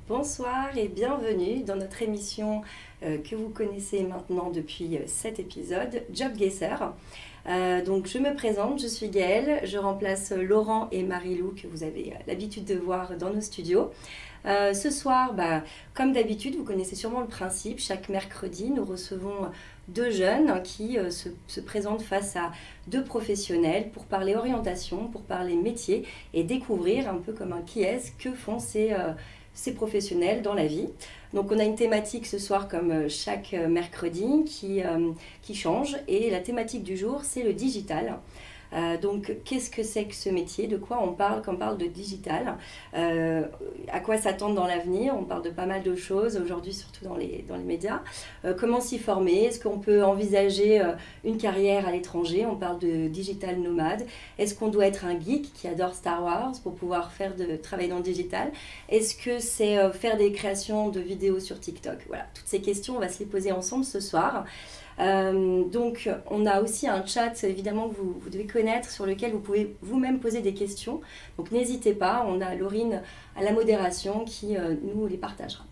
Bonsoir et bienvenue dans notre émission que vous connaissez maintenant depuis 7 épisodes, JobGuesser. Donc je me présente, je suis Gaëlle, je remplace Laurent et Marie-Lou que vous avez l'habitude de voir dans nos studios. Ce soir, comme d'habitude, vous connaissez sûrement le principe, chaque mercredi nous recevons deux jeunes qui se présentent face à deux professionnels pour parler orientation, pour parler métier et découvrir un peu comme un qui est-ce que font ces professionnels dans la vie. Donc on a une thématique ce soir comme chaque mercredi qui change et la thématique du jour c'est le digital. Donc qu'est-ce que c'est que ce métier? De quoi on parle quand on parle de digital? À quoi s'attendre dans l'avenir? On parle de pas mal de choses aujourd'hui, surtout dans les médias. Comment s'y former? Est-ce qu'on peut envisager une carrière à l'étranger? On parle de digital nomade. Est-ce qu'on doit être un geek qui adore Star Wars pour pouvoir travailler dans le digital? Est-ce que c'est faire des créations de vidéos sur TikTok? Voilà, toutes ces questions, on va se les poser ensemble ce soir. Donc on a aussi un chat évidemment que vous devez connaître sur lequel vous pouvez vous-même poser des questions, donc n'hésitez pas, on a Laurine à la modération qui nous les partagera.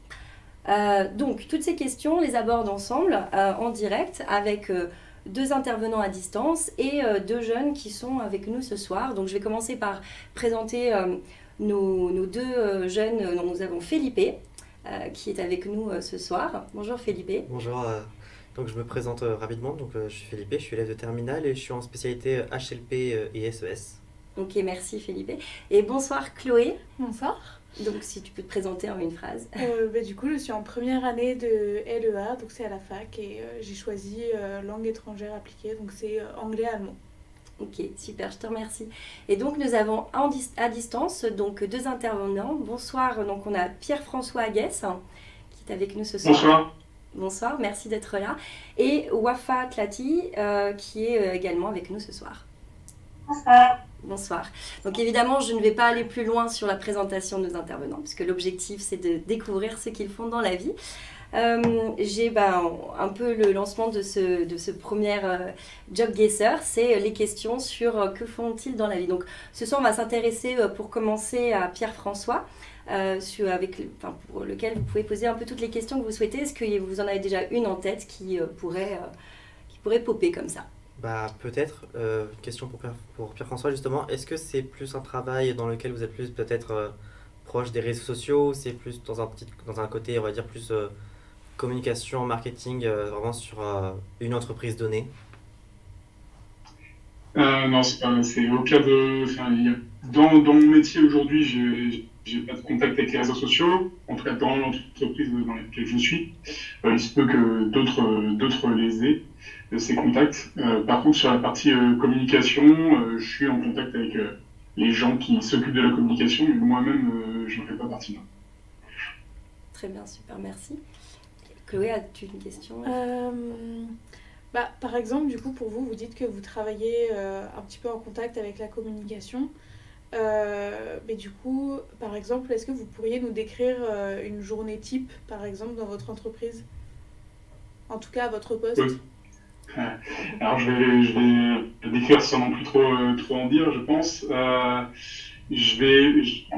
Donc toutes ces questions on les aborde ensemble en direct avec deux intervenants à distance et deux jeunes qui sont avec nous ce soir. Donc je vais commencer par présenter nos deux jeunes dont nous avons Felipe qui est avec nous ce soir. Bonjour Felipe. Bonjour. Donc je me présente rapidement, donc je suis Felipe, je suis élève de terminale et je suis en spécialité HLP et SES. Ok, merci Felipe. Et bonsoir Chloé. Bonsoir. Donc si tu peux te présenter en une phrase. Du coup, je suis en première année de LEA, donc c'est à la fac, et j'ai choisi langue étrangère appliquée, donc c'est anglais-allemand. Ok, super, je te remercie. Et donc nous avons à distance donc deux intervenants. Bonsoir, donc on a Pierre-François Aguès qui est avec nous ce soir. Bonsoir. Bonsoir, merci d'être là. Et Wafa Tlati qui est également avec nous ce soir. Bonsoir. Bonsoir. Donc évidemment, je ne vais pas aller plus loin sur la présentation de nos intervenants, puisque l'objectif, c'est de découvrir ce qu'ils font dans la vie. J'ai un peu le lancement de ce premier JobGuesser, c'est les questions sur que font-ils dans la vie. Donc ce soir, on va s'intéresser pour commencer à Pierre-François, pour lequel vous pouvez poser un peu toutes les questions que vous souhaitez. Est-ce que vous en avez déjà une en tête qui pourrait popper comme ça? Peut-être, une question pour Pierre-François justement, est-ce que c'est plus un travail dans lequel vous êtes plus peut-être proche des réseaux sociaux, c'est plus dans un côté on va dire plus communication, marketing, vraiment sur une entreprise donnée? Non, c'est au cas de. Dans mon métier aujourd'hui, j'ai pas de contact avec les réseaux sociaux, en tout cas dans l'entreprise dans laquelle je suis. Il se peut que d'autres les aient, ces contacts. Par contre, sur la partie communication, je suis en contact avec les gens qui s'occupent de la communication, mais moi-même, je n'en fais pas partie. Non. Très bien, super, merci. Chloé, as-tu une question? Par exemple, du coup, pour vous, vous dites que vous travaillez un petit peu en contact avec la communication. Mais du coup, par exemple, est-ce que vous pourriez nous décrire une journée type, par exemple, dans votre entreprise? En tout cas, à votre poste? Oui. Alors, je vais décrire sans non plus trop en dire, je pense. En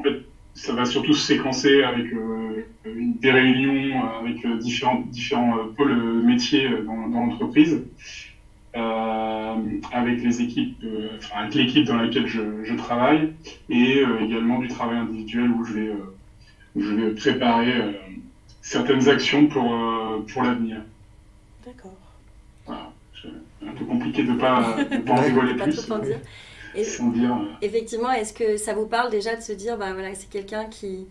fait, ça va surtout se séquencer avec des réunions avec différents pôles métiers dans l'entreprise, avec les équipes, avec l'équipe dans laquelle je travaille, et également du travail individuel où je vais préparer certaines actions pour l'avenir. D'accord. Voilà. C'est un peu compliqué de ne pas en dévoiler pas plus. Trop en dire. Sans dire. Effectivement, est-ce que ça vous parle déjà de se dire, voilà, c'est quelqu'un qui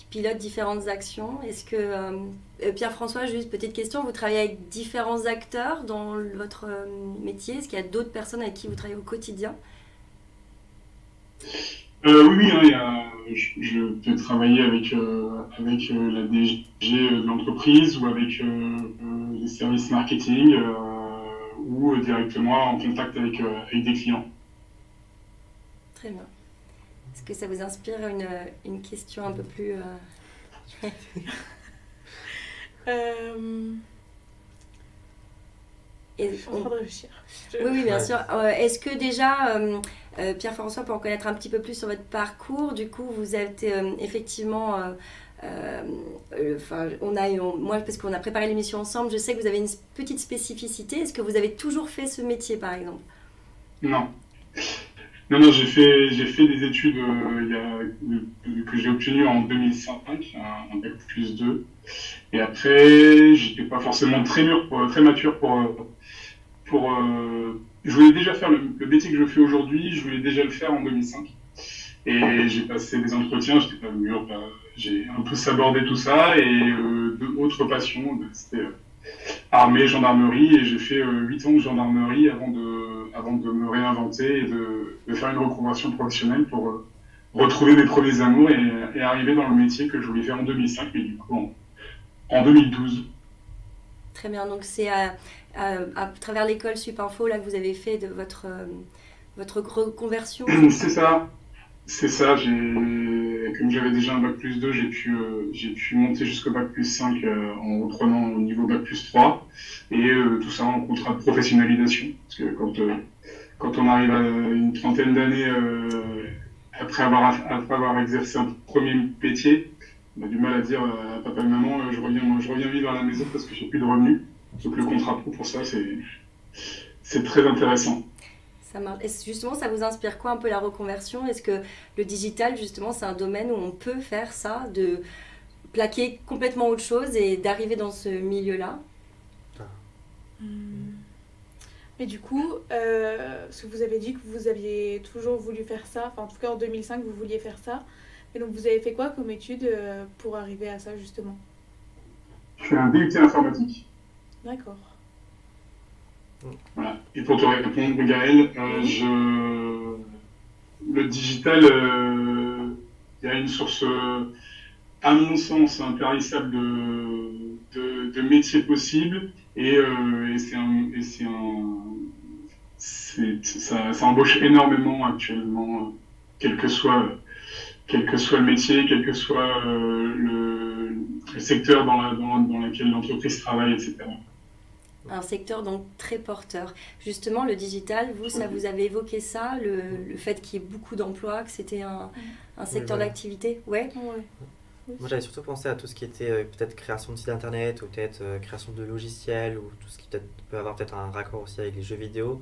pilote différentes actions? Est-ce que, Pierre-François, juste petite question, vous travaillez avec différents acteurs dans votre métier? Est-ce qu'il y a d'autres personnes avec qui vous travaillez au quotidien? Oui, je peux travailler avec la DG de l'entreprise ou avec les services marketing ou directement en contact avec des clients. Très bien. Est-ce que ça vous inspire une question un peu plus... Je suis en train de réfléchir. Oui, bien sûr. Est-ce que déjà, Pierre-François, pour en connaître un petit peu plus sur votre parcours, du coup, vous êtes effectivement Moi, parce qu'on a préparé l'émission ensemble, je sais que vous avez une petite spécificité. Est-ce que vous avez toujours fait ce métier, par exemple? Non. Non, non, j'ai fait des études que j'ai obtenues en 2005, un bac plus 2. Et après, j'étais pas forcément très mature je voulais déjà faire le métier que je fais aujourd'hui, je voulais déjà le faire en 2005. Et j'ai passé des entretiens, j'étais pas mûr, j'ai un peu sabordé tout ça, et autres passions, c'était armée, gendarmerie, et j'ai fait 8 ans de gendarmerie avant de me réinventer et de faire une reconversion professionnelle pour retrouver mes premiers amours et arriver dans le métier que je voulais faire en 2005, mais du coup en 2012. Très bien, donc c'est à travers l'école Supinfo là, que vous avez fait de votre reconversion? C'est ça. C'est ça, comme j'avais déjà un bac plus 2, j'ai pu monter jusqu'au bac plus 5 en reprenant au niveau bac plus 3 et tout ça en contrat de professionnalisation. Parce que quand on arrive à une trentaine d'années après avoir exercé un premier métier, on a du mal à dire à papa et maman je reviens vivre à la maison parce que j'ai plus de revenus. Donc le contrat pro pour ça, c'est très intéressant. Ça marche. Justement, ça vous inspire quoi un peu la reconversion? Est-ce que le digital, justement, c'est un domaine où on peut faire ça, de plaquer complètement autre chose et d'arriver dans ce milieu-là? Mais du coup, ce que vous avez dit que vous aviez toujours voulu faire ça, enfin en tout cas en 2005 vous vouliez faire ça, et donc vous avez fait quoi comme étude pour arriver à ça justement? Je fais un DUT informatique. D'accord. Voilà. Et pour te répondre, Gaël, le digital, il y a une source, à mon sens, intarissable de métiers possibles ça embauche énormément actuellement, quel que soit le métier, quel que soit le secteur dans lequel l'entreprise travaille, etc. Un secteur donc très porteur. Justement, le digital, ça vous avez évoqué ça, le fait qu'il y ait beaucoup d'emplois, que c'était un secteur d'activité? Ouais. Moi, j'avais surtout pensé à tout ce qui était peut-être création de sites internet ou peut-être création de logiciels ou tout ce qui peut avoir peut-être un raccord aussi avec les jeux vidéo.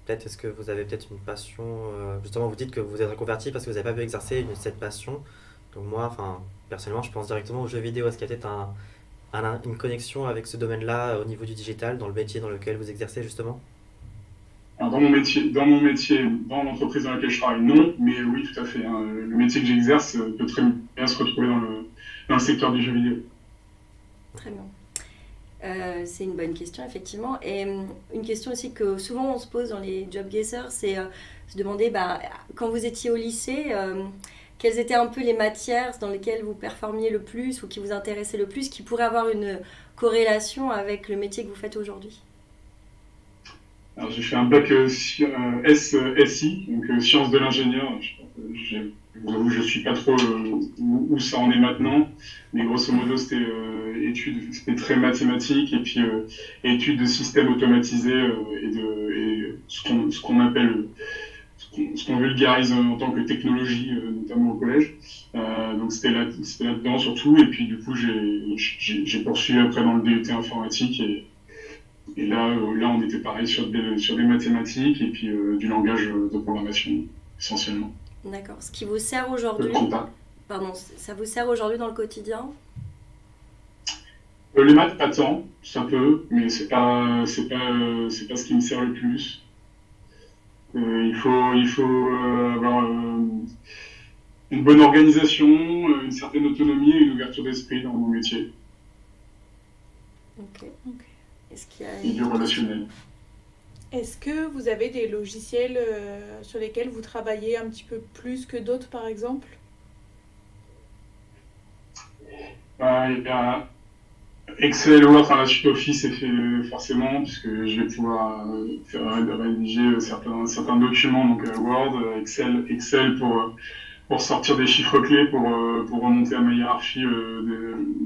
Peut-être est-ce que vous avez peut-être une passion, justement vous dites que vous êtes reconverti parce que vous n'avez pas pu exercer cette passion. Donc moi, personnellement, je pense directement aux jeux vidéo. Est-ce qu'il y a peut-être une connexion avec ce domaine-là au niveau du digital, dans le métier dans lequel vous exercez justement? Alors dans mon métier, dans l'entreprise dans laquelle je travaille, non, mais oui, tout à fait. Hein. Le métier que j'exerce peut très bien se retrouver dans le secteur du jeu vidéo. Très bien. C'est une bonne question, effectivement. Et une question aussi que souvent on se pose dans les job guessers, c'est se demander, quand vous étiez au lycée, quelles étaient un peu les matières dans lesquelles vous performiez le plus ou qui vous intéressaient le plus, qui pourraient avoir une corrélation avec le métier que vous faites aujourd'hui? Alors j'ai fait un bac SI, donc sciences de l'ingénieur. Je suis pas trop où ça en est maintenant, mais grosso modo c'était très mathématique et puis études de systèmes automatisés et ce qu'on vulgarise en tant que technologie, notamment au collège. Donc c'était là-dedans surtout, et puis du coup j'ai poursuivi après dans le DUT informatique et là on était pareil sur des mathématiques et puis du langage de programmation essentiellement. D'accord. Ce qui vous sert aujourd'hui, ça vous sert aujourd'hui dans le quotidien? Les maths, pas tant, ça peut, mais c'est pas ce qui me sert le plus. Il faut avoir une bonne organisation, une certaine autonomie et une ouverture d'esprit dans mon métier. Ok. Est-ce qu'il y a et du relationnel. Est-ce que vous avez des logiciels sur lesquels vous travaillez un petit peu plus que d'autres, par exemple? Il y a Excel, Word, la suite Office est fait forcément, puisque je vais pouvoir rédiger certains documents, donc Word, Excel pour sortir des chiffres clés, pour remonter à ma hiérarchie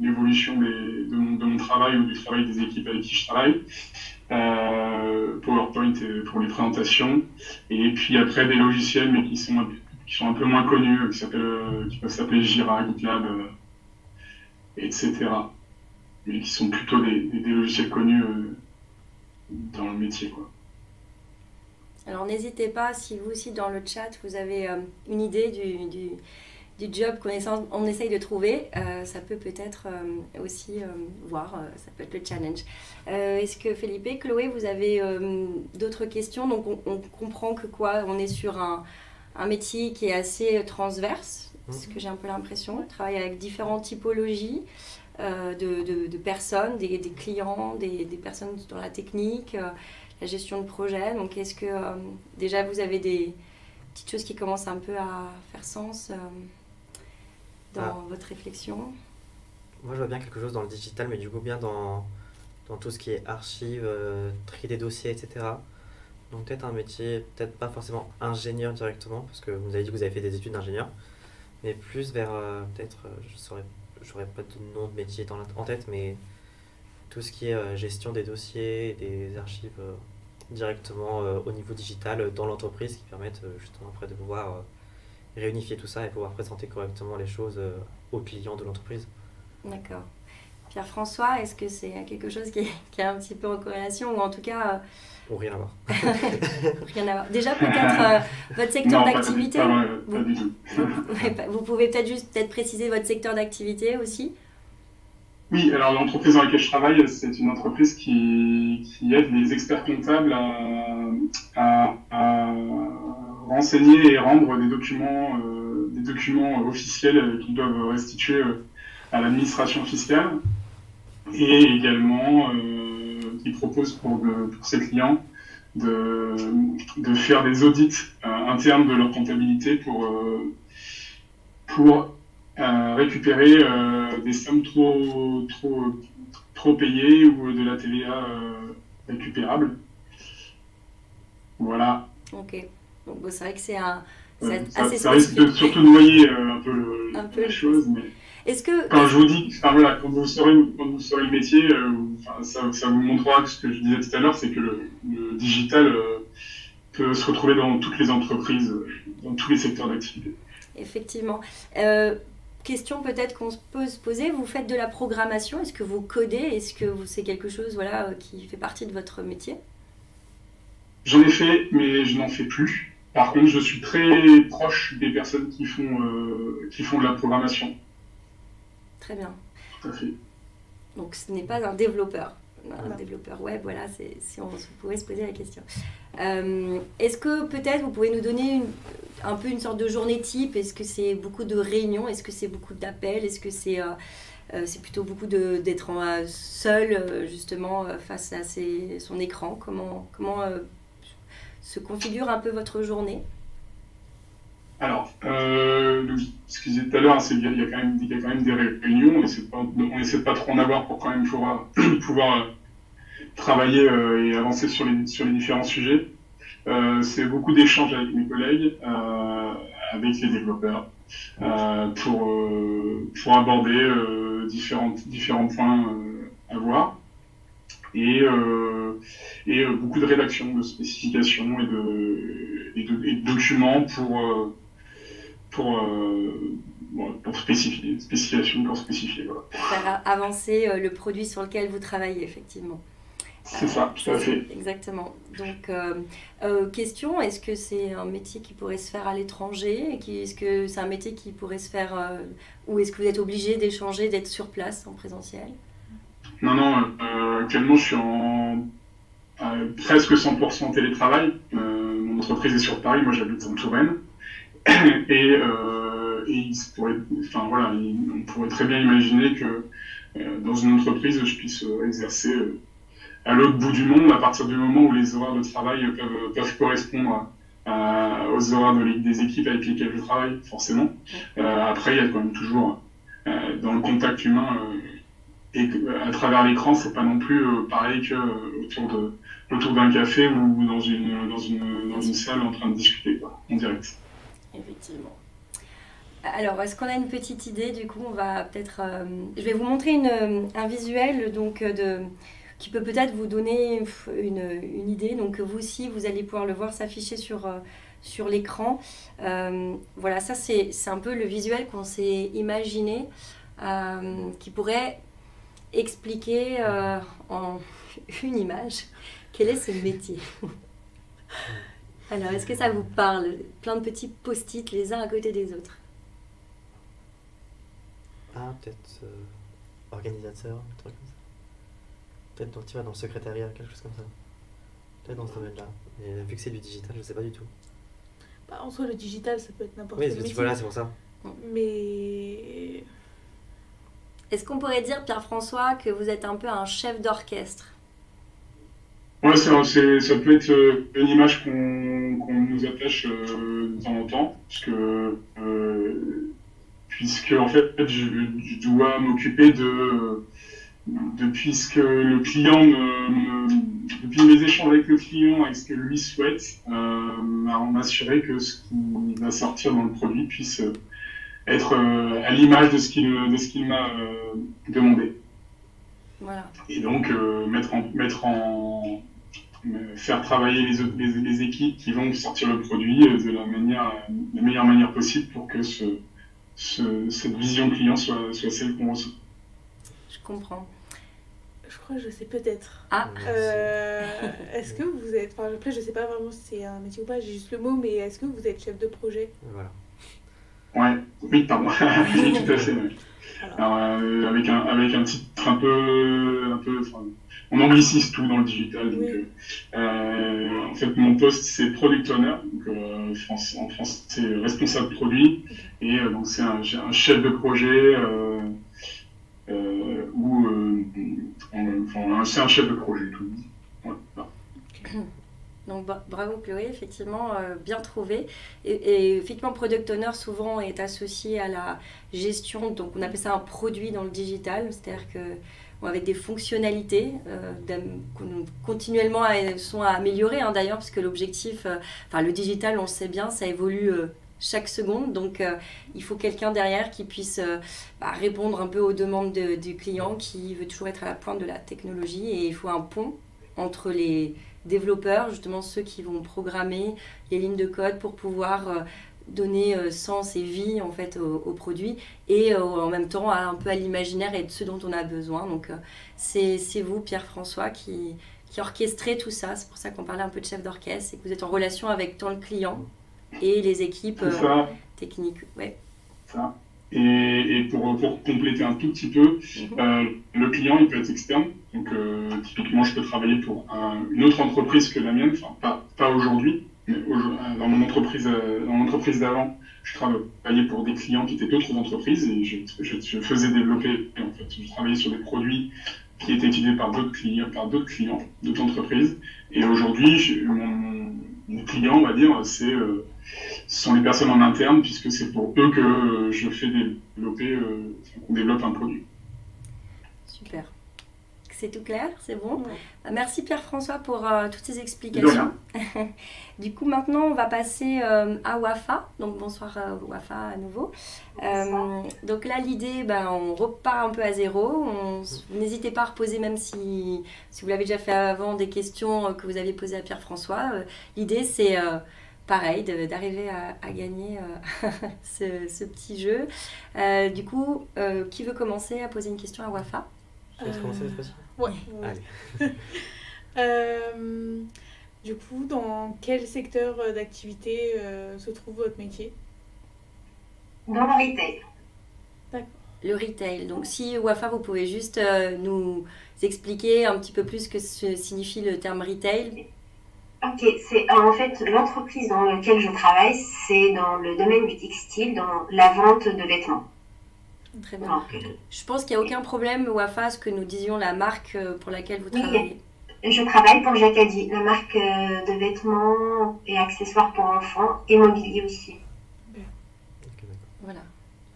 l'évolution de mon travail ou du travail des équipes avec qui je travaille. PowerPoint pour les présentations, et puis après des logiciels mais qui sont un peu moins connus, qui peuvent s'appeler Jira, GitLab, etc. Mais qui sont plutôt des logiciels connus dans le métier, quoi. Alors n'hésitez pas, si vous aussi dans le chat, vous avez une idée du job qu'on essaye de trouver, ça peut peut-être aussi voir, ça peut être le challenge. Est-ce que Felipe, Chloé, vous avez d'autres questions? Donc on comprend que on est sur un métier qui est assez transverse, ce que j'ai un peu l'impression. On travaille avec différentes typologies de personnes, des clients, des personnes dans la technique, la gestion de projet. Donc est-ce que déjà vous avez des petites choses qui commencent un peu à faire sens dans votre réflexion? Moi je vois bien quelque chose dans le digital, mais du coup bien dans tout ce qui est archives, tri des dossiers, etc. Donc peut-être un métier, peut-être pas forcément ingénieur directement, parce que vous avez dit que vous avez fait des études d'ingénieur, mais plus vers peut-être, j'aurais pas de nom de métier en tête, mais tout ce qui est gestion des dossiers et des archives directement au niveau digital dans l'entreprise, qui permettent justement après de pouvoir réunifier tout ça et pouvoir présenter correctement les choses aux clients de l'entreprise. D'accord. Pierre-François, est-ce que c'est quelque chose qui est un petit peu en corrélation, ou en tout cas... Ou rien à voir. Rien à voir. Déjà peut-être votre secteur d'activité. Pas du tout. Vous pouvez peut-être préciser votre secteur d'activité aussi? Oui, alors l'entreprise dans laquelle je travaille, c'est une entreprise qui aide les experts comptables à renseigner et rendre des documents officiels qu'ils doivent restituer à l'administration fiscale, et également qui propose pour ses clients de faire des audits internes de leur comptabilité pour récupérer des sommes trop payées ou de la TVA récupérable. Voilà. Ok. Donc bon, c'est vrai que c'est ça assez spécifique. risque de surtout noyer un peu la chose, mais quand je vous dis, quand vous saurez le métier, ça vous montrera ce que je disais tout à l'heure, c'est que le digital peut se retrouver dans toutes les entreprises, dans tous les secteurs d'activité. Effectivement. Question peut-être qu'on peut se poser, vous faites de la programmation, est-ce que vous codez, est-ce que c'est quelque chose qui fait partie de votre métier? J'en ai fait, mais je n'en fais plus. Par contre, je suis très proche des personnes qui font de la programmation. Très bien. Tout à fait. Donc ce n'est pas un développeur. Un développeur web, voilà, si on pouvait se poser la question. Est-ce que peut-être vous pouvez nous donner un peu une sorte de journée type? Est-ce que c'est beaucoup de réunions? Est-ce que c'est beaucoup d'appels? Est-ce que c'est plutôt beaucoup d'être seul justement face à son écran? Comment se configure un peu votre journée? Alors, ce que je disais tout à l'heure, c'est qu'il y a quand même des réunions. On essaie de pas trop en avoir pour quand même pouvoir travailler et avancer sur les différents sujets. C'est beaucoup d'échanges avec mes collègues, avec les développeurs, pour aborder différents points à voir. Et beaucoup de rédaction, de spécifications et de documents pour spécifier, spécification pour spécifier. Voilà. Faire avancer le produit sur lequel vous travaillez, effectivement. C'est ça, tout à fait. Exactement. Donc, question, est-ce que c'est un métier qui pourrait se faire à l'étranger? Est-ce que c'est un métier qui pourrait se faire... ou est-ce que vous êtes obligé d'échanger, d'être sur place, en présentiel? Non, actuellement, je suis en presque 100% télétravail. Mon entreprise est sur Paris, moi j'habite en Touraine. Et on pourrait très bien imaginer que dans une entreprise, je puisse exercer à l'autre bout du monde, à partir du moment où les horaires de travail peuvent correspondre aux horaires des équipes avec lesquelles je travaille, forcément. Après, il y a quand même toujours, dans le contact humain, et à travers l'écran, c'est pas non plus pareil que autour d'un café ou dans une salle en train de discuter, quoi, en direct. Effectivement. Alors, est-ce qu'on a une petite idée? Du coup, on va peut-être... je vais vous montrer un visuel donc, qui peut peut-être vous donner une idée. Donc, vous aussi, vous allez pouvoir le voir s'afficher sur l'écran. Voilà, ça, c'est un peu le visuel qu'on s'est imaginé qui pourrait expliquer en une image quel est ce métier. Alors, est-ce que ça vous parle? Plein de petits post-it les uns à côté des autres. Ah, peut-être organisateur, un truc comme ça. Peut-être tu vois, dans le secrétariat, quelque chose comme ça. Peut-être dans ce domaine-là. Mais vu que c'est du digital, je sais pas du tout. Bah, en soi, le digital, ça peut être n'importe Oui, quel métier. voilà, c'est pour ça. Mais Est-ce qu'on pourrait dire, Pierre-François, que vous êtes un peu un chef d'orchestre? Ouais, ça peut être une image qu'on nous attache de temps en temps, puisque en fait, je dois m'occuper puisque le client depuis mes échanges avec le client et ce que lui souhaite, m'assurer que ce qui va sortir dans le produit puisse être à l'image de ce qu'il m'a demandé. Voilà. Et donc faire travailler les équipes qui vont sortir le produit de la meilleure manière possible pour que cette vision client soit celle qu'on reçoit. Je comprends. je crois que je sais peut-être. Ah, Est-ce que vous êtes... Enfin, après, je sais pas vraiment si c'est un métier ou pas, j'ai juste le mot, mais est-ce que vous êtes chef de projet? Voilà. Ouais, oui, pardon. Oui, tout à fait. Ouais. Alors, Alors, avec un titre un peu, enfin, on anglicise tout dans le digital. Donc, oui. en fait, mon poste c'est product owner, donc en France c'est responsable produit, et donc c'est un chef de projet c'est un chef de projet. Tout. Voilà. donc bravo Chloé, effectivement, bien trouvé. Et effectivement, product owner souvent est associé à la gestion, donc on appelle ça un produit dans le digital, c'est-à-dire que avec des fonctionnalités continuellement sont à améliorer d'ailleurs, parce que l'objectif, le digital, on le sait bien, ça évolue chaque seconde, donc il faut quelqu'un derrière qui puisse répondre un peu aux demandes du client, qui veut toujours être à la pointe de la technologie, et il faut un pont entre les développeurs, justement ceux qui vont programmer les lignes de code pour pouvoir donner sens et vie en fait au produit, et en même temps un peu à l'imaginaire et de ce dont on a besoin. Donc c'est vous, Pierre-François, qui orchestrez tout ça. C'est pour ça qu'on parlait un peu de chef d'orchestre, c'est que vous êtes en relation avec tant le client et les équipes techniques. Ouais. Ça. Et pour compléter un tout petit peu, le client il peut être externe. Donc typiquement, je peux travailler pour une autre entreprise que la mienne, enfin pas aujourd'hui, mais dans mon entreprise d'avant, je travaillais pour des clients qui étaient d'autres entreprises, et je faisais développer, en fait, je travaillais sur des produits qui étaient utilisés par d'autres clients, d'autres entreprises. Et aujourd'hui, mon client, on va dire, ce sont les personnes en interne, puisque c'est pour eux que je fais développer, qu'on développe un produit. Super. C'est tout clair, c'est bon. Ouais. Merci Pierre-François pour toutes ces explications. Du coup, maintenant, on va passer à Wafa. Donc, bonsoir Wafa à nouveau. Donc là, l'idée, on repart un peu à zéro. N'hésitez pas à reposer, même si vous l'avez déjà fait avant, des questions que vous aviez posées à Pierre-François. L'idée, c'est pareil, d'arriver à gagner ce petit jeu. Du coup, qui veut commencer à poser une question à Wafa? Je laisse commencer cette fois-ci. Ouais. Allez. Du coup, dans quel secteur d'activité se trouve votre métier? Dans le retail. D'accord. Le retail. Donc, si Wafa, vous pouvez juste nous expliquer un petit peu plus ce que signifie le terme retail. Ok, c'est en fait l'entreprise dans laquelle je travaille, c'est dans le domaine du textile, dans la vente de vêtements. Très bien. Donc, Je pense qu'il n'y a aucun problème, Wafa, ce que nous disions, la marque pour laquelle vous travaillez. je travaille pour Jacadi, la marque de vêtements et accessoires pour enfants et mobilier aussi. Voilà.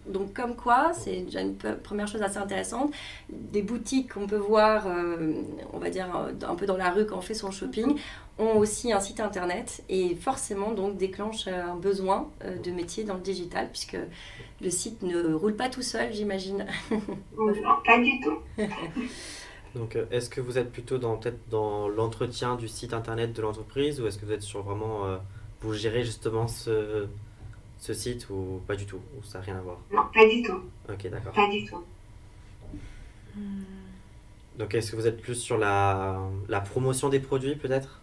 Donc comme quoi, c'est déjà une première chose assez intéressante. Des boutiques qu'on peut voir, on va dire un peu dans la rue quand on fait son shopping, ont aussi un site internet, et forcément donc déclenchent un besoin de métier dans le digital, puisque le site ne roule pas tout seul, j'imagine. Non, pas du tout. Donc, est-ce que vous êtes plutôt peut-être dans l'entretien du site internet de l'entreprise, ou est-ce que vous êtes sur vraiment, vous gérez justement ce site, ou pas du tout, ou ça n'a rien à voir? Non, pas du tout. Ok, d'accord. Pas du tout. Donc est-ce que vous êtes plus sur la promotion des produits peut-être?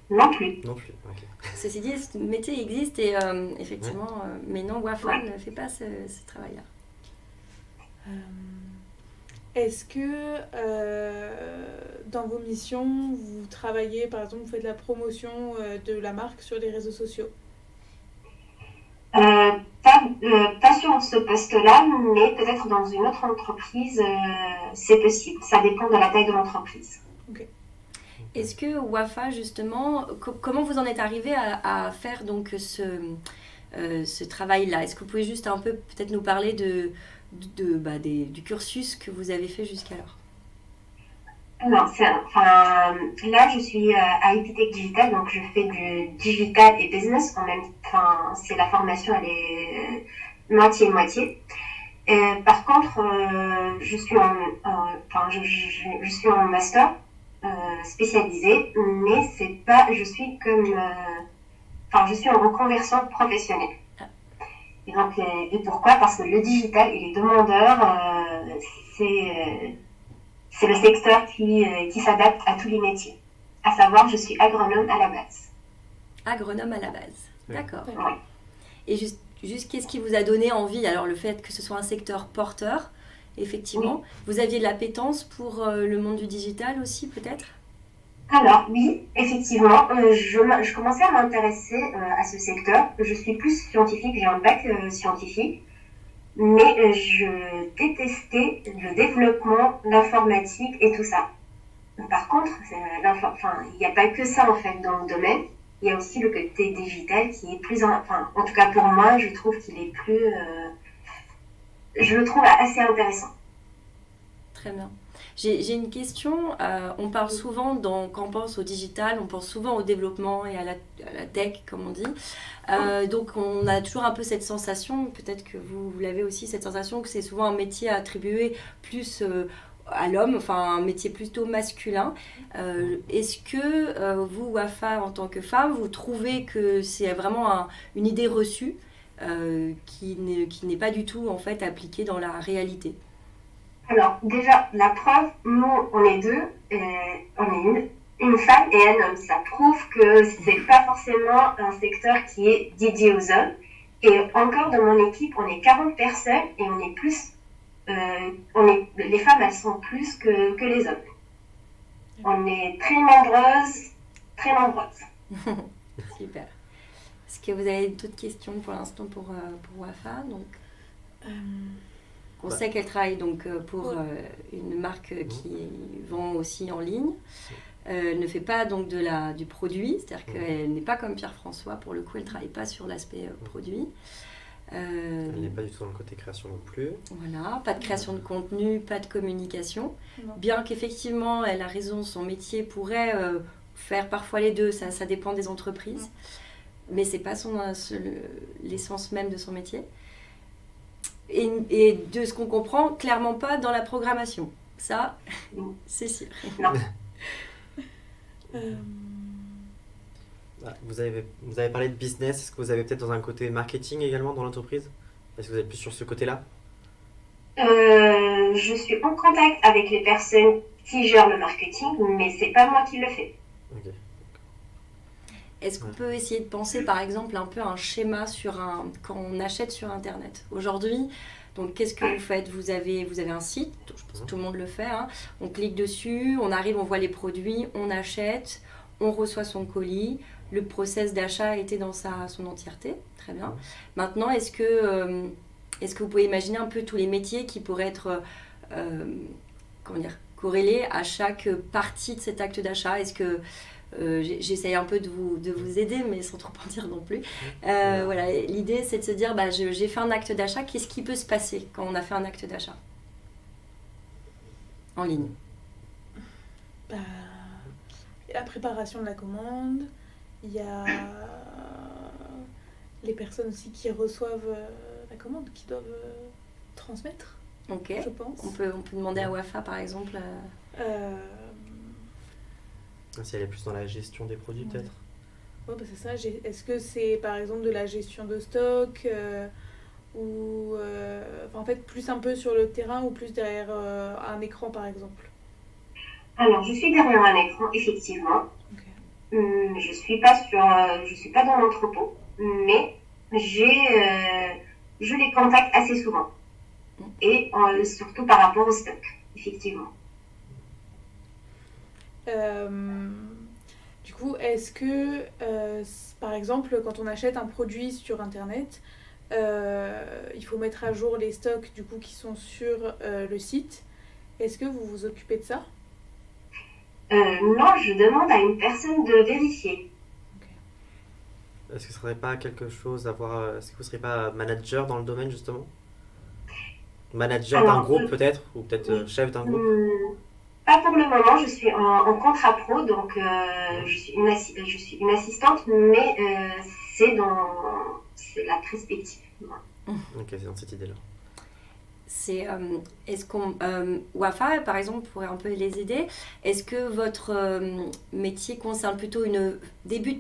Non plus. Non plus, ok. Ceci dit, ce métier existe et effectivement, mais non, Wafa ne fait pas ce travail-là. Est-ce que dans vos missions, vous travaillez, par exemple, vous faites de la promotion de la marque sur les réseaux sociaux? Pas sur ce poste-là, mais peut-être dans une autre entreprise, c'est possible. Ça dépend de la taille de l'entreprise. Est-ce que Wafa, justement, comment vous en êtes arrivé à faire donc ce travail-là? Est-ce que vous pouvez juste un peu peut-être nous parler du cursus que vous avez fait jusqu'alors? Non, là, je suis à Epitech Digital, donc je fais du digital et business en même temps. C'est la formation, elle est moitié-moitié. Par contre, je suis en master spécialisé, mais c'est pas, je suis en reconversion professionnelle. Et donc, et pourquoi? Parce que le digital et les demandeurs, c'est le secteur qui s'adapte à tous les métiers. À savoir, je suis agronome à la base. Agronome à la base, d'accord. Oui. Et juste qu'est-ce qui vous a donné envie? Alors, le fait que ce soit un secteur porteur, effectivement. Oui. Vous aviez de l'appétence pour le monde du digital aussi, peut-être? Alors, oui, effectivement, je commençais à m'intéresser à ce secteur. Je suis plus scientifique, j'ai un bac scientifique. Mais je détestais le développement, l'informatique et tout ça. Par contre, il n'y a pas que ça en fait dans le domaine. Il y a aussi le côté digital qui est plus, en tout cas pour moi, je trouve qu'il est plus, je le trouve assez intéressant. Très bien. J'ai une question. On parle souvent, quand on pense au digital, on pense souvent au développement et à la tech, comme on dit. Donc, on a toujours un peu cette sensation, peut-être que vous l'avez aussi, cette sensation que c'est souvent un métier attribué plus à l'homme, enfin un métier plutôt masculin. Est-ce que vous, Wafa, en tant que femme, vous trouvez que c'est vraiment une idée reçue qui n'est pas du tout en fait appliquée dans la réalité? Alors, déjà, la preuve, nous, on est deux, on est une femme et un homme. Ça prouve que c'est pas forcément un secteur qui est dédié aux hommes. Et encore, dans mon équipe, on est 40 personnes et on est plus, les femmes, elles sont plus que les hommes. On est très nombreuses, très nombreuses. Super. Est-ce que vous avez d'autres questions pour l'instant pour Wafa? On sait qu'elle travaille donc pour une marque qui vend aussi en ligne. Elle ne fait pas donc du produit, c'est-à-dire qu'elle n'est pas comme Pierre-François, pour le coup, elle ne travaille pas sur l'aspect produit. Elle n'est pas du tout dans le côté création non plus. Voilà, pas de création de contenu, pas de communication. Non. Bien qu'effectivement, elle a raison, son métier pourrait faire parfois les deux, ça dépend des entreprises. Non. Mais ce n'est pas l'essence même de son métier. Et de ce qu'on comprend, clairement pas dans la programmation. Ça, c'est sûr. Non. Vous avez parlé de business. Est-ce que vous avez peut-être dans un côté marketing également dans l'entreprise? Est-ce que vous êtes plus sur ce côté-là? Je suis en contact avec les personnes qui gèrent le marketing, mais c'est pas moi qui le fais. Okay. Est-ce qu'on peut essayer de penser par exemple un peu un schéma quand on achète sur Internet? Aujourd'hui, donc qu'est-ce que vous faites? Vous avez un site, je pense que tout le monde le fait, hein. On clique dessus, on arrive, on voit les produits, on achète, on reçoit son colis, le process d'achat a été dans son entièreté, très bien. Maintenant, est-ce que vous pouvez imaginer un peu tous les métiers qui pourraient être corrélés à chaque partie de cet acte d'achat? Est-ce que j'essaye un peu de vous aider, mais sans trop en dire non plus. Voilà, l'idée, c'est de se dire, j'ai fait un acte d'achat, qu'est-ce qui peut se passer quand on a fait un acte d'achat en ligne? La préparation de la commande, il y a les personnes aussi qui reçoivent la commande, qui doivent transmettre, je pense. On peut demander à Wafa, par exemple. Si elle est plus dans la gestion des produits, peut-être. Oui, c'est ça. Est-ce que c'est par exemple de la gestion de stock ou fait plus un peu sur le terrain ou plus derrière un écran par exemple? Alors, je suis derrière un écran, effectivement. Ok. Je suis pas je suis pas dans l'entrepôt, mais je les contacte assez souvent. Et surtout par rapport au stock, effectivement. Du coup, est-ce que, par exemple, quand on achète un produit sur Internet, il faut mettre à jour les stocks du coup, qui sont sur le site? Est-ce que vous vous occupez de ça? Non, je demande à une personne de vérifier. Est-ce que ce serait pas quelque chose à voir, est-ce que vous ne serez pas manager dans le domaine justement? Manager d'un Alors, groupe peut-être, ou peut-être chef d'un groupe? Pas pour le moment, je suis en contrat pro, donc je suis je suis une assistante, mais c'est la perspective. Ok, c'est dans cette idée-là. C'est, est-ce qu'on, Wafa, par exemple, pourrait un peu les aider. Est-ce que votre métier concerne plutôt un début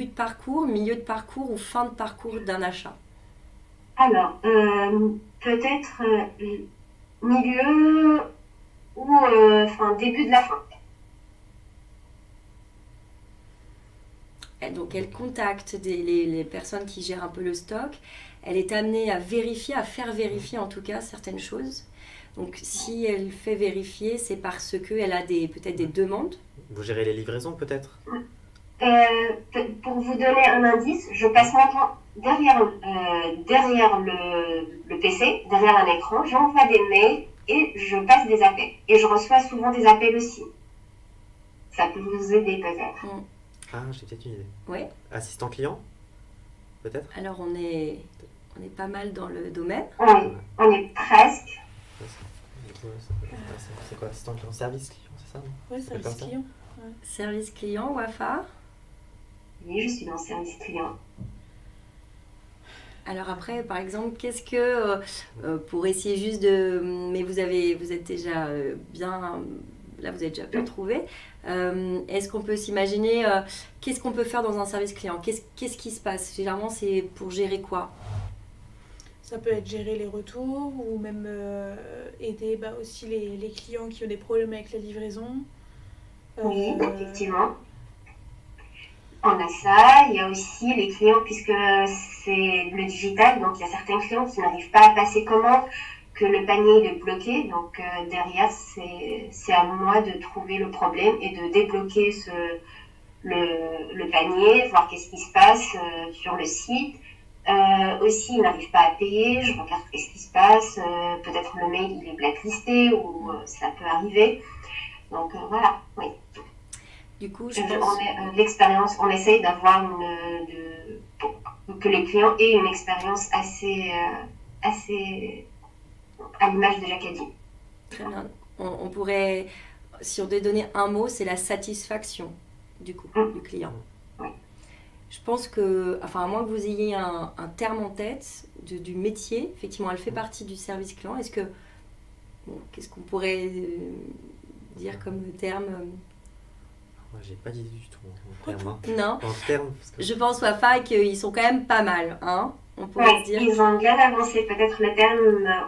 de parcours, milieu de parcours ou fin de parcours d'un achat? Alors, peut-être milieu ou début de la fin. Donc, elle contacte les personnes qui gèrent un peu le stock. Elle est amenée à vérifier, à faire vérifier en tout cas certaines choses. Donc, si elle fait vérifier, c'est parce qu'elle a peut-être des demandes. Vous gérez les livraisons peut-être? Pour vous donner un indice, je passe mon temps derrière le PC, derrière un écran, j'envoie des mails et je passe des appels. Et je reçois souvent des appels aussi. Ça peut vous aider peut-être. Ah, j'ai peut-être une idée. Oui. Assistant client peut-être? Alors, on est pas mal dans le domaine. On est presque. C'est quoi? Assistant client? Service client, c'est ça? Oui, service client. Ouais. Service client, Wafa. Oui, je suis dans le service client. Alors après, par exemple, qu'est-ce que, pour essayer juste de... Mais vous êtes déjà bien... Là, vous êtes déjà bien trouvé. Est-ce qu'on peut s'imaginer... qu'est-ce qu'on peut faire dans un service client? Qu'est-ce qui se passe? Généralement, c'est pour gérer quoi? Ça peut être gérer les retours ou même aider aussi les clients qui ont des problèmes avec la livraison. Oui, effectivement. On a ça. Il y a aussi les clients, puisque c'est le digital, donc il y a certains clients qui n'arrivent pas à passer commande, que le panier est bloqué. Donc derrière, c'est à moi de trouver le problème et de débloquer le panier, voir qu'est-ce qui se passe sur le site. Aussi, il n'arrive pas à payer, je regarde qu'est-ce qui se passe, peut-être le mail il est blacklisté ou ça peut arriver. Donc voilà, oui. Du coup, l'expérience, on essaye d'avoir que les clients aient une expérience assez à l'image de Jacadie. Très bien. On pourrait, si on devait donner un mot, c'est la satisfaction du client. Oui. Je pense que, enfin, à moins que vous ayez un terme en tête du métier, effectivement, elle fait partie du service client. Est-ce que, qu'est-ce qu'on pourrait dire comme terme? Moi, j'ai pas d'idée du tout en termes. Hein. Non. En termes, parce que... Je pense, Wafa, qu'ils sont quand même pas mal, hein. On pourrait se dire. Ils ont bien avancé, peut-être le terme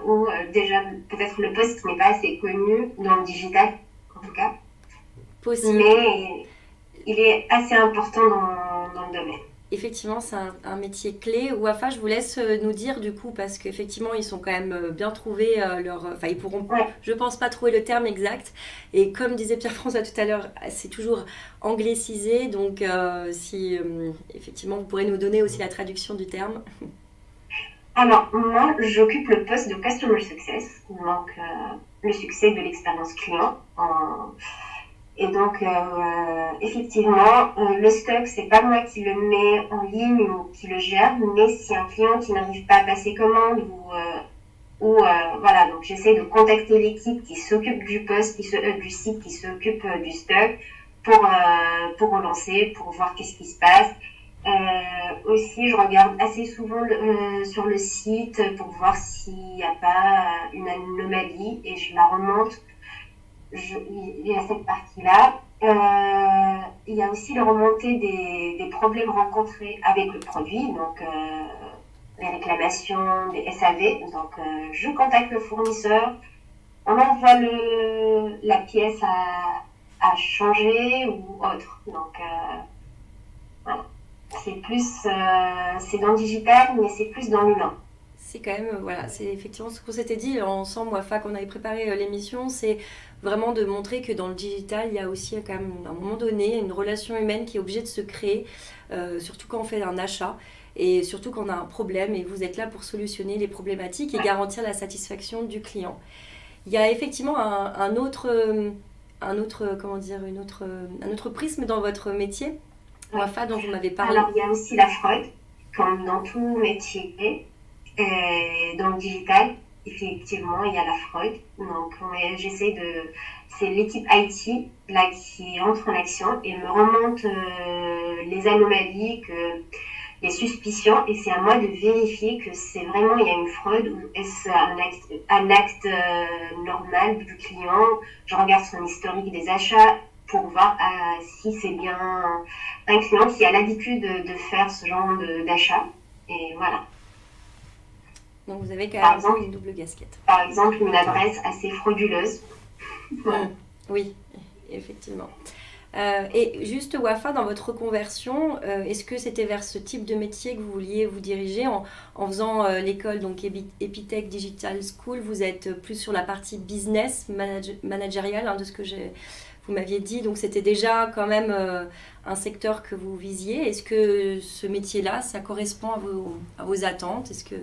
ou déjà peut-être le poste qui n'est pas assez connu dans le digital, en tout cas. Possible. Mais il est assez important dans le domaine. Effectivement, c'est un métier clé. Wafa, je vous laisse nous dire du coup, parce qu'effectivement, ils sont quand même bien trouvés Enfin, ils pourront, je pense, pas trouver le terme exact. Et comme disait Pierre-François tout à l'heure, c'est toujours anglicisé. Donc, si effectivement, vous pourrez nous donner aussi la traduction du terme. Alors, moi, j'occupe le poste de Customer Success, donc le succès de l'expérience client. Et donc, effectivement, le stock, c'est pas moi qui le mets en ligne ou qui le gère, mais si un client qui n'arrive pas à passer commande voilà, donc j'essaie de contacter l'équipe qui s'occupe du poste, du site, qui s'occupe du stock pour relancer, pour voir qu'est-ce qui se passe. Aussi, je regarde assez souvent sur le site pour voir s'il n'y a pas une anomalie et je la remonte. Il y a cette partie-là. Il y a aussi la remontée des problèmes rencontrés avec le produit. Donc, les réclamations des SAV. Donc, je contacte le fournisseur, on envoie la pièce à changer ou autre. Donc, voilà. C'est dans le digital, mais c'est plus dans l'humain. C'est quand même, voilà, c'est effectivement ce qu'on s'était dit ensemble, Wafa, quand on avait préparé l'émission, c'est vraiment de montrer que dans le digital, il y a aussi quand même, à un moment donné, une relation humaine qui est obligée de se créer, surtout quand on fait un achat, et surtout quand on a un problème, et vous êtes là pour solutionner les problématiques et garantir la satisfaction du client. Il y a effectivement un autre prisme dans votre métier, Wafa, dont vous m'avez parlé. Alors, il y a aussi la fraude, comme dans tout métier. Et dans le digital, effectivement, il y a la fraude. Donc, c'est l'équipe IT là qui entre en action et me remonte les anomalies, les suspicions, et c'est à moi de vérifier que c'est vraiment il y a une fraude ou est-ce un acte normal du client. Je regarde son historique des achats pour voir si c'est bien un client qui a l'habitude de faire ce genre d'achat. Et voilà. Donc vous avez quand même une double casquette. Par exemple, une adresse assez frauduleuse. Voilà. Oui, effectivement. Et juste, Wafa, dans votre reconversion, est-ce que c'était vers ce type de métier que vous vouliez vous diriger en faisant l'école, donc Epitech Digital School? Vous êtes plus sur la partie business, managériale, de ce que vous m'aviez dit. Donc c'était déjà quand même un secteur que vous visiez. Est-ce que ce métier-là, ça correspond à vos attentes? Est-ce que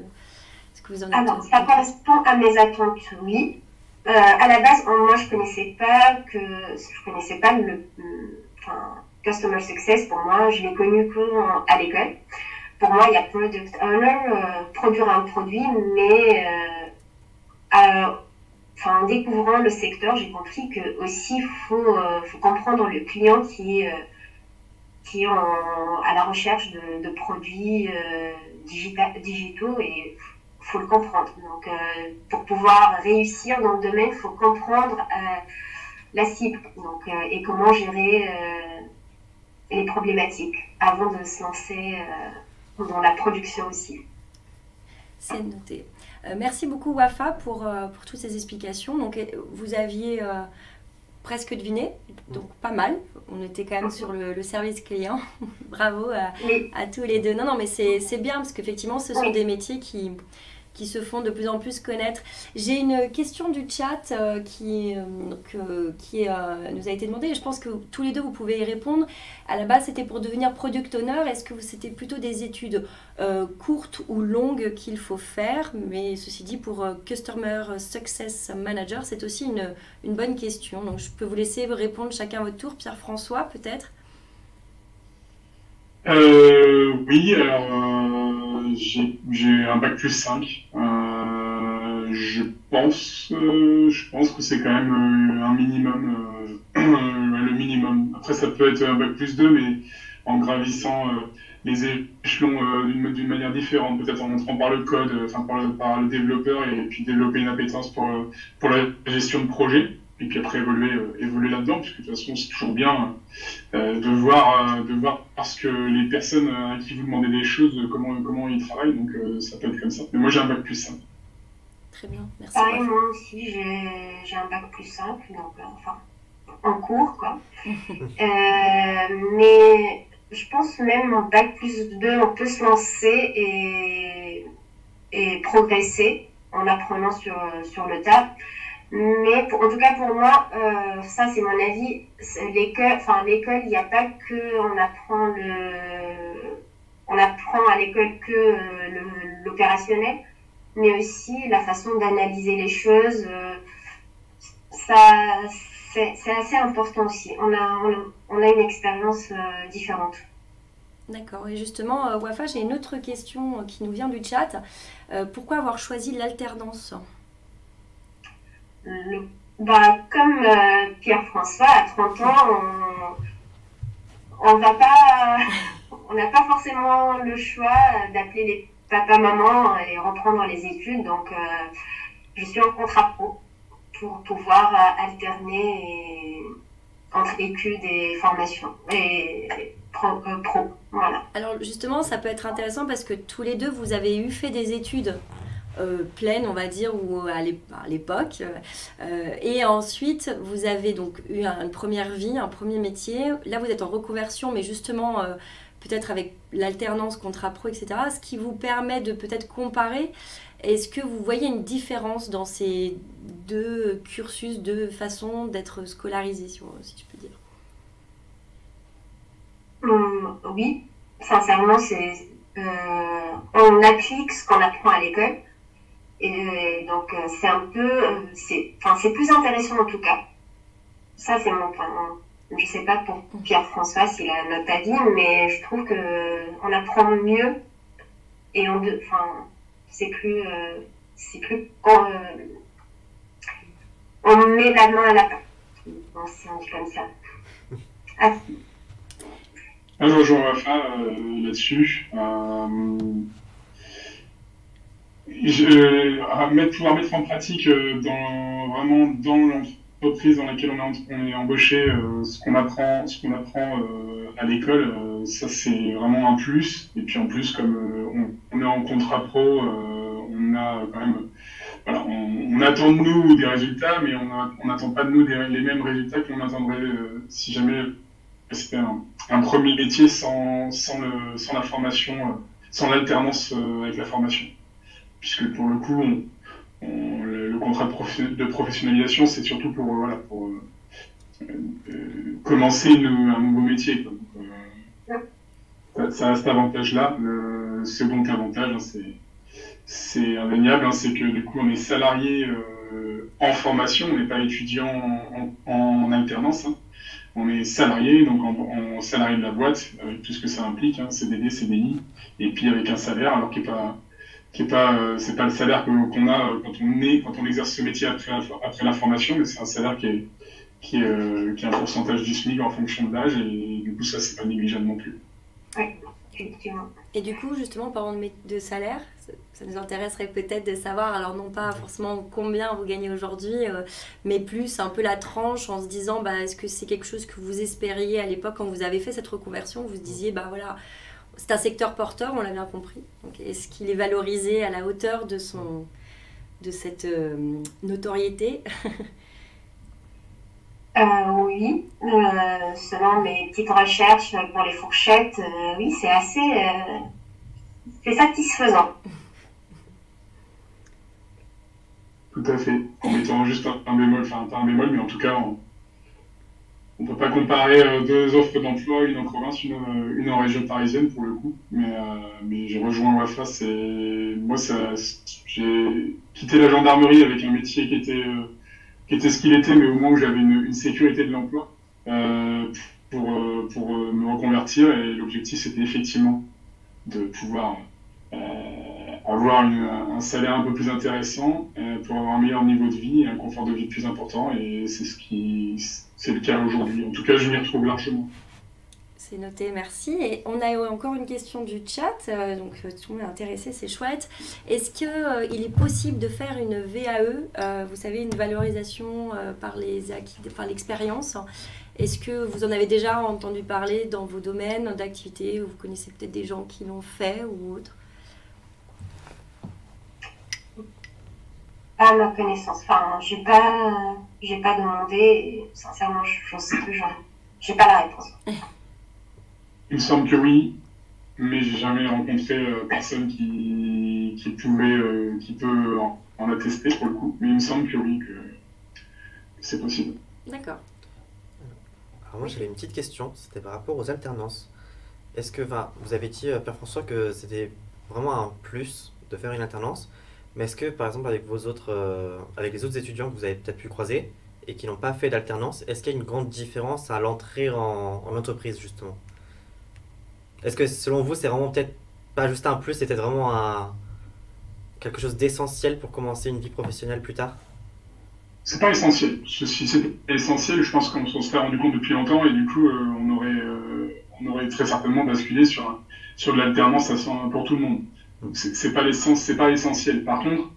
vous en êtes... Alors, ça correspond à mes attentes, oui. À la base, moi, je connaissais pas le Customer Success. Pour moi, je l'ai connu qu'à l'école. Pour moi, il y a Product Owner, produire un produit, mais en découvrant le secteur, j'ai compris que aussi faut comprendre le client qui est à la recherche de produits digitaux, et faut le comprendre. Donc, pour pouvoir réussir dans le domaine, il faut comprendre la cible, donc, et comment gérer les problématiques avant de se lancer dans la production aussi. C'est noté. Merci beaucoup, Wafa, pour toutes ces explications. Donc, vous aviez presque deviné, donc pas mal. On était quand même sur le service client. Bravo à tous les deux. Non, mais c'est bien, parce qu'effectivement, ce sont des métiers qui se font de plus en plus connaître. J'ai une question du chat qui nous a été demandée, et je pense que tous les deux vous pouvez y répondre. À la base, c'était pour devenir product owner. Est-ce que c'était plutôt des études courtes ou longues qu'il faut faire? Mais ceci dit, pour Customer Success Manager, c'est aussi une bonne question. Donc je peux vous laisser répondre chacun à votre tour. Pierre-François, peut-être? Oui, alors j'ai un bac plus 5. Je pense que c'est quand même un minimum, le minimum. Après, ça peut être un bac plus 2, mais en gravissant les échelons d'une manière différente, peut-être en entrant par le code, par le développeur, et puis développer une appétence pour la gestion de projet. Et puis après évoluer là-dedans, puisque de toute façon c'est toujours bien de voir parce que les personnes à qui vous demandez des choses, comment ils travaillent, donc ça peut être comme ça. Mais moi j'ai un bac plus 5. Très bien, merci. Pareil, moi aussi j'ai un bac plus 5, donc en cours quoi. Mais je pense même en bac plus 2, on peut se lancer et progresser en apprenant sur le tas. Mais en tout cas pour moi, ça c'est mon avis, l'école, il n'y a pas que on apprend à l'école que l'opérationnel, mais aussi la façon d'analyser les choses. Ça, c'est assez important aussi. On a une expérience différente. D'accord, et justement, Wafa, j'ai une autre question qui nous vient du chat. Pourquoi avoir choisi l'alternance ? Comme Pierre-François, à 30 ans, on n'a pas forcément le choix d'appeler les papa-maman et reprendre les études. Donc, je suis en contrat pro pour pouvoir alterner entre études et formation et pro. Voilà. Alors justement, ça peut être intéressant parce que tous les deux, vous avez fait des études pleines, on va dire, ou à l'époque. Et ensuite, vous avez donc eu une première vie, un premier métier. Là, vous êtes en reconversion, mais justement, peut-être avec l'alternance, contrat pro, etc., ce qui vous permet de peut-être comparer. Est-ce que vous voyez une différence dans ces deux cursus, deux façons d'être scolarisé, si je peux dire? Oui, sincèrement, on applique ce qu'on apprend à l'école. Et donc, c'est un peu, c'est plus intéressant en tout cas. Ça, c'est mon point. Je sais pas pour Pierre-François s'il a notre avis, mais je trouve que on apprend mieux et c'est plus on met la main à la pâte. Bon, si on dit comme ça. Ah. Je rejoins Wafa là-dessus. Pouvoir mettre en pratique vraiment dans l'entreprise dans laquelle on est embauché, ce qu'on apprend à l'école, ça c'est vraiment un plus. Et puis en plus, comme on est en contrat pro, on a quand même, voilà, on attend de nous des résultats, mais on n'attend pas de nous les mêmes résultats qu'on attendrait si jamais c'était un premier métier sans la formation, sans l'alternance avec la formation. Puisque pour le coup, le contrat de professionnalisation, c'est surtout pour commencer un nouveau métier. Ça a cet avantage-là. Le second avantage, c'est indéniable, c'est que du coup, on est salarié en formation, on n'est pas étudiant en alternance. On est salarié, donc en salarié de la boîte, avec tout ce que ça implique, CDD, CDI, et puis avec un salaire, alors c'est pas le salaire qu'on a quand on exerce ce métier après la formation, mais c'est un salaire qui est un pourcentage du SMIC en fonction de l'âge, et du coup ça c'est pas négligeable non plus. Oui, effectivement. Et du coup, justement, parlant de salaire, ça nous intéresserait peut-être de savoir, alors non pas forcément combien vous gagnez aujourd'hui, mais plus un peu la tranche en se disant, est-ce que c'est quelque chose que vous espériez à l'époque quand vous avez fait cette reconversion, vous vous disiez, voilà, c'est un secteur porteur, on l'a bien compris. Donc, est-ce qu'il est valorisé à la hauteur de cette notoriété? Oui, selon mes petites recherches pour les fourchettes, oui, c'est assez c'est satisfaisant. Tout à fait. En mettant juste un bémol, enfin pas un bémol, mais en tout cas, on peut pas comparer deux offres d'emploi, une en province, une en région parisienne pour le coup. Mais j'ai rejoint Wafa, moi j'ai quitté la gendarmerie avec un métier qui était ce qu'il était, mais au moins où j'avais une sécurité de l'emploi pour me reconvertir. Et l'objectif, c'était effectivement de pouvoir avoir un salaire un peu plus intéressant pour avoir un meilleur niveau de vie et un confort de vie plus important. Et c'est le cas aujourd'hui. En tout cas, je m'y retrouve largement. C'est noté, merci. Et on a encore une question du chat, donc tout le monde est intéressé, c'est chouette. Est-ce qu'il est possible de faire une VAE, vous savez, une valorisation par les acquis, par l'expérience? Est-ce que vous en avez déjà entendu parler dans vos domaines d'activité, ou vous connaissez peut-être des gens qui l'ont fait ou autre? Pas à ma connaissance. Enfin, j'ai pas demandé. Et sincèrement, j'ai pas la réponse. Il me semble que oui, mais j'ai jamais rencontré personne qui peut en attester pour le coup. Mais il me semble que oui, que c'est possible. D'accord. Alors moi j'avais une petite question, c'était par rapport aux alternances. Est-ce que, vous avez dit, Pierre-François, que c'était vraiment un plus de faire une alternance, mais est-ce que par exemple avec avec les autres étudiants que vous avez peut-être pu croiser et qui n'ont pas fait d'alternance, est-ce qu'il y a une grande différence à l'entrée en entreprise justement? Est-ce que selon vous c'est vraiment peut-être pas juste un plus, c'était vraiment quelque chose d'essentiel pour commencer une vie professionnelle plus tard? C'est pas essentiel. Si c'était essentiel, je pense qu'on s'en serait rendu compte depuis longtemps et du coup on aurait très certainement basculé sur de l'alternance pour tout le monde. Donc c'est pas essentiel. Par contre,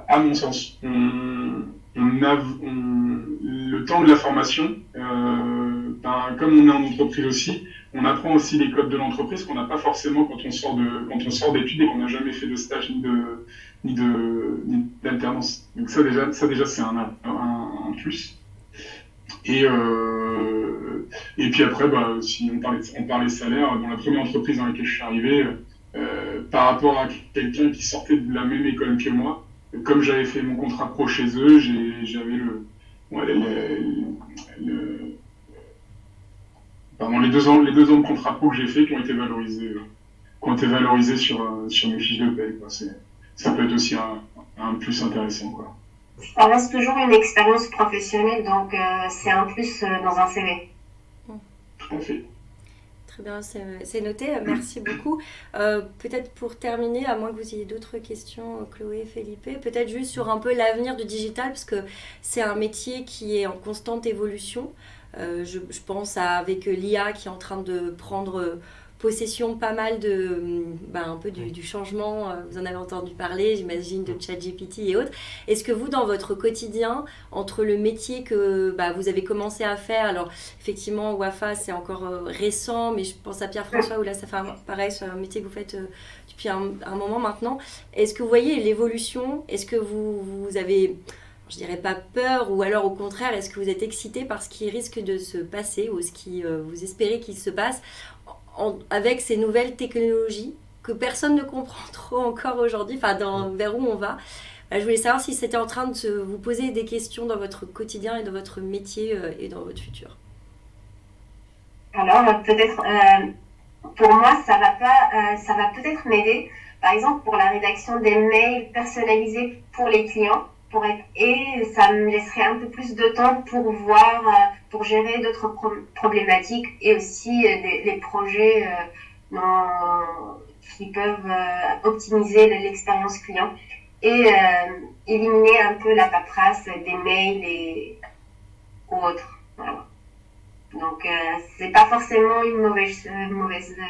à mon sens, le temps de la formation comme on est en entreprise aussi, on apprend aussi les codes de l'entreprise qu'on n'a pas forcément quand on sort d'études et qu'on n'a jamais fait de stage ni d'alternance. Donc ça déjà c'est un plus. Et puis après, si on parlait salaire, dans la première entreprise dans laquelle je suis arrivé, par rapport à quelqu'un qui sortait de la même école que moi, comme j'avais fait mon contrat pro chez eux, j'avais les 2 ans de contrat pro que j'ai fait qui ont été valorisés sur mes fiches de paie, quoi. Ça peut être aussi un plus intéressant, quoi. Ça reste toujours une expérience professionnelle, donc c'est un plus dans un CV. Tout à fait. Très bien, c'est noté. Merci beaucoup. Peut-être pour terminer, à moins que vous ayez d'autres questions, Chloé, Felipe, peut-être juste sur un peu l'avenir du digital, parce que c'est un métier qui est en constante évolution. Je pense avec l'IA qui est en train de prendre possession pas mal un peu du changement. Vous en avez entendu parler, j'imagine, de ChatGPT et autres. Est-ce que vous, dans votre quotidien, entre le métier que vous avez commencé à faire, alors effectivement, Wafa, c'est encore récent, mais je pense à Pierre-François, où là, ça fait pareil, c'est un métier que vous faites depuis un moment maintenant. Est-ce que vous voyez l'évolution? Est-ce que vous avez, je dirais pas peur, ou alors au contraire, est-ce que vous êtes excité par ce qui risque de se passer, ou ce qui vous espérez qu'il se passe avec ces nouvelles technologies que personne ne comprend trop encore aujourd'hui, vers où on va. Je voulais savoir si c'était en train de vous poser des questions dans votre quotidien et dans votre métier et dans votre futur. Alors, peut-être, pour moi, ça va peut-être m'aider. Par exemple, pour la rédaction des mails personnalisés pour les clients, et ça me laisserait un peu plus de temps pour pour gérer d'autres problématiques et aussi les projets qui peuvent optimiser l'expérience client et éliminer un peu la paperasse des mails et autres. Voilà. Donc, c'est pas forcément une mauvaise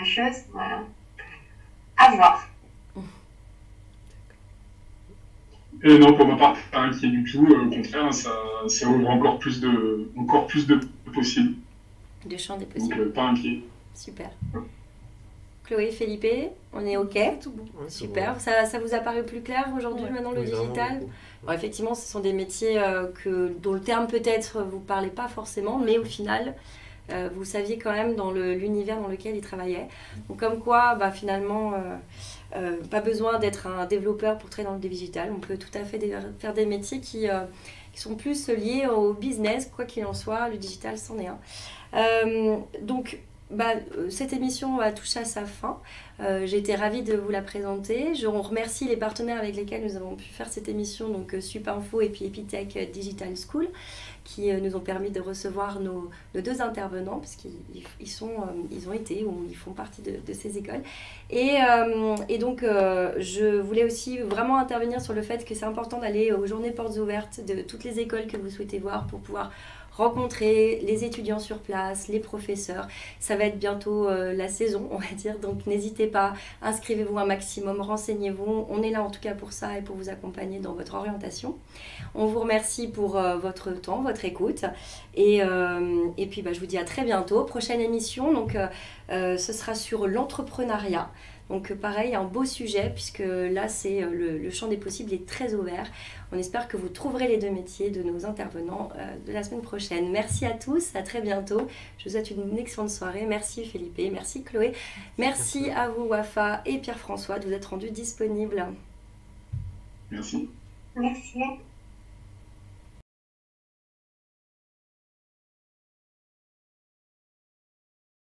chose. Voilà. À voir. Et non, pour ma part, pas inquiet du tout. Au contraire, ça ouvre encore plus de possibles. De champs des possibles. Donc, pas inquiet. Super. Chloé, Felipe, on est OK? Tout bon. Ouais, super. Bon. Ça vous a paru plus clair aujourd'hui, maintenant, le digital? Bon, effectivement, ce sont des métiers dont le terme peut-être vous ne parlez pas forcément, mais au final, vous saviez quand même dans l'univers dans lequel ils travaillaient. Donc, comme quoi, finalement... pas besoin d'être un développeur pour travailler dans le digital. On peut tout à fait faire des métiers qui sont plus liés au business, quoi qu'il en soit. Le digital, c'en est un. Donc, cette émission va toucher à sa fin. J'ai été ravie de vous la présenter. On remercie les partenaires avec lesquels nous avons pu faire cette émission, donc Supinfo et puis Epitech Digital School, qui nous ont permis de recevoir nos 2 intervenants, parce ils ont été ou ils font partie de ces écoles. Et donc, je voulais aussi vraiment intervenir sur le fait que c'est important d'aller aux journées portes ouvertes de toutes les écoles que vous souhaitez voir pour pouvoir rencontrer les étudiants sur place, les professeurs. Ça va être bientôt la saison, on va dire, donc n'hésitez pas, inscrivez-vous un maximum, renseignez-vous. On est là en tout cas pour ça et pour vous accompagner dans votre orientation. On vous remercie pour votre temps, votre écoute. Et puis je vous dis à très bientôt. Prochaine émission, donc ce sera sur l'entrepreneuriat. Donc pareil, un beau sujet, puisque là, c'est le champ des possibles est très ouvert. On espère que vous trouverez les 2 métiers de nos intervenants de la semaine prochaine. Merci à tous, à très bientôt. Je vous souhaite une excellente soirée. Merci Felipe, merci Chloé. Merci à vous Wafa et Pierre-François de vous être rendus disponibles. Merci. Merci.